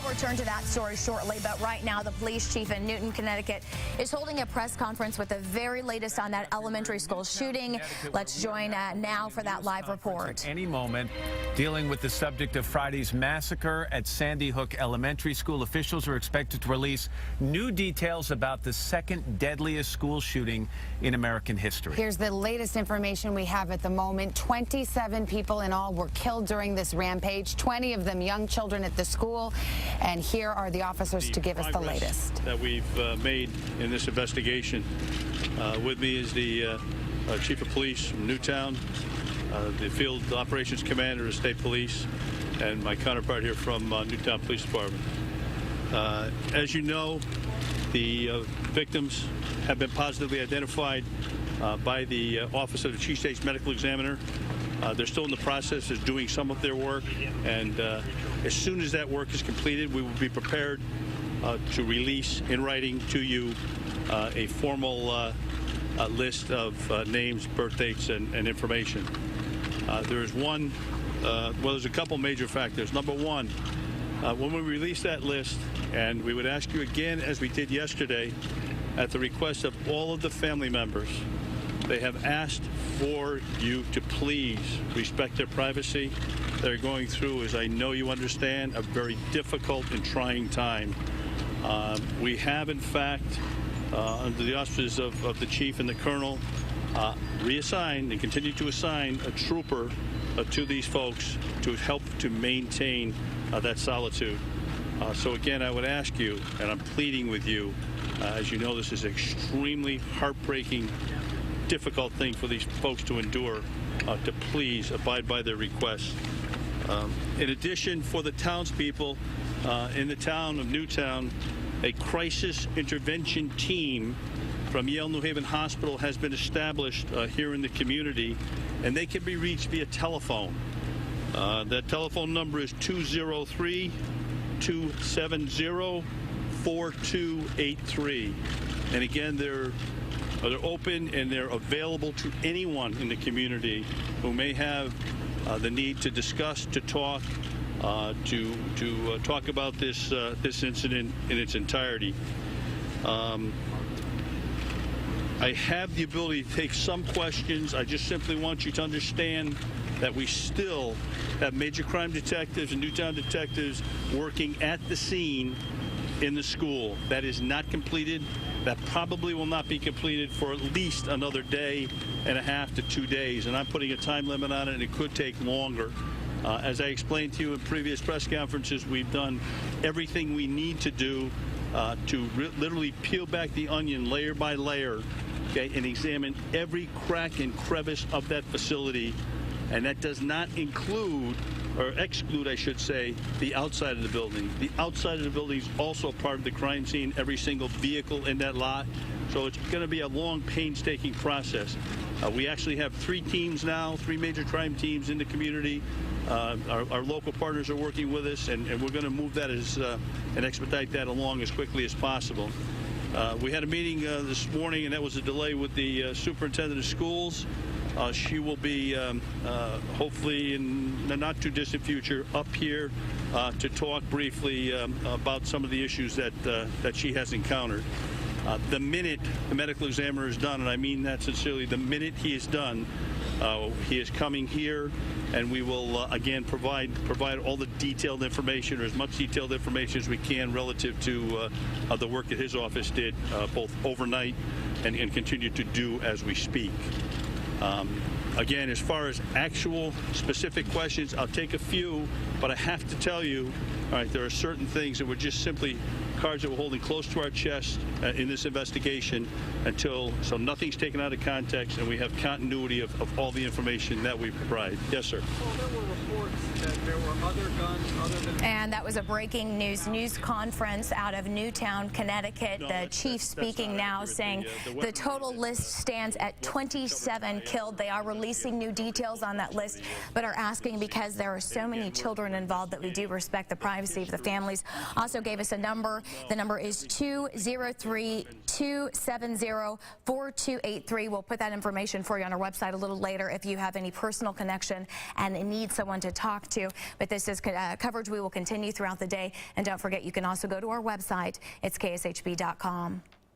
return to that story shortly, but right now the police chief in Newton, Connecticut is holding a press conference with the very latest on that elementary school shooting. Let's join now for that live report. Any moment, dealing with the subject of Friday's massacre at Sandy Hook Elementary School. Officials are expected to release new details about the second deadliest school shooting in American history. Here's the latest information we have at the moment. 27 people in all were killed during this rampage, 20 of them young children at the school. And here are the officers to give us the latest. That we've made in this investigation. With me is the Chief of Police from Newtown, the Field Operations Commander of State Police, and my counterpart here from Newtown Police Department. As you know, the victims have been positively identified by the Office of the Chief State's Medical Examiner. They're still in the process of doing some of their work, and as soon as that work is completed, we will be prepared to release in writing to you a formal list of names, birth dates, and information. There's a couple major factors. Number one, when we release that list, and we would ask you again, as we did yesterday, at the request of all of the family members, they have asked for you to please respect their privacy. They're going through, as I know you understand, a very difficult and trying time. We have, in fact, under the auspices of the chief and the colonel, reassigned and continue to assign a trooper to these folks to help to maintain that solitude. So again, I would ask you, and I'm pleading with you, as you know, this is extremely heartbreaking, difficult thing for these folks to endure, to please abide by their requests. In addition, for the townspeople in the town of Newtown, a crisis intervention team from Yale New Haven Hospital has been established here in the community, and they can be reached via telephone. That telephone number is 203-270-4283. And again, they're open and they're available to anyone in the community who may have the need to discuss, to talk, to talk about this incident in its entirety. I have the ability to take some questions. I just simply want you to understand that we still have major crime detectives and Newtown detectives working at the scene in the school. That is not completed. That probably will not be completed for at least another day and a half to 2 days. And I'm putting a time limit on it, and it could take longer. As I explained to you in previous press conferences, we've done everything we need to do to literally peel back the onion layer by layer, okay, and examine every crack and crevice of that facility. And that does not include, or exclude, I should say, the outside of the building. The outside of the building is also part of the crime scene, every single vehicle in that lot. So it's going to be a long, painstaking process. We actually have 3 teams now, 3 major crime teams in the community. Our local partners are working with us, and we're going to move that and expedite that along as quickly as possible. We had a meeting this morning, and that was a delay with the superintendent of schools. She will be, hopefully in the not-too-distant future, up here to talk briefly about some of the issues that she has encountered. The minute the medical examiner is done, and I mean that sincerely, the minute he is done, he is coming here, and we will, again, provide all the detailed information, or as much detailed information as we can relative to the work that his office did both overnight and continue to do as we speak. Again, as far as actual specific questions, I'll take a few, but I have to tell you, all right, there are certain things that were just simply cards that we're holding close to our chest in this investigation so nothing's taken out of context, and we have continuity of all the information that we provide. Yes, sir. Well, there were reports that there were other guns other than... And that was a breaking news conference out of Newtown, Connecticut. The chief speaking now, saying the total list stands at 27 killed. They are releasing new details on that list, but are asking, because there are so many children involved, that we do respect the privacy of the families. Also gave us a number The number is 203-270-4283. We'll put that information for you on our website a little later if you have any personal connection and need someone to talk to. But this is coverage we will continue throughout the day. And don't forget, you can also go to our website. It's kshb.com.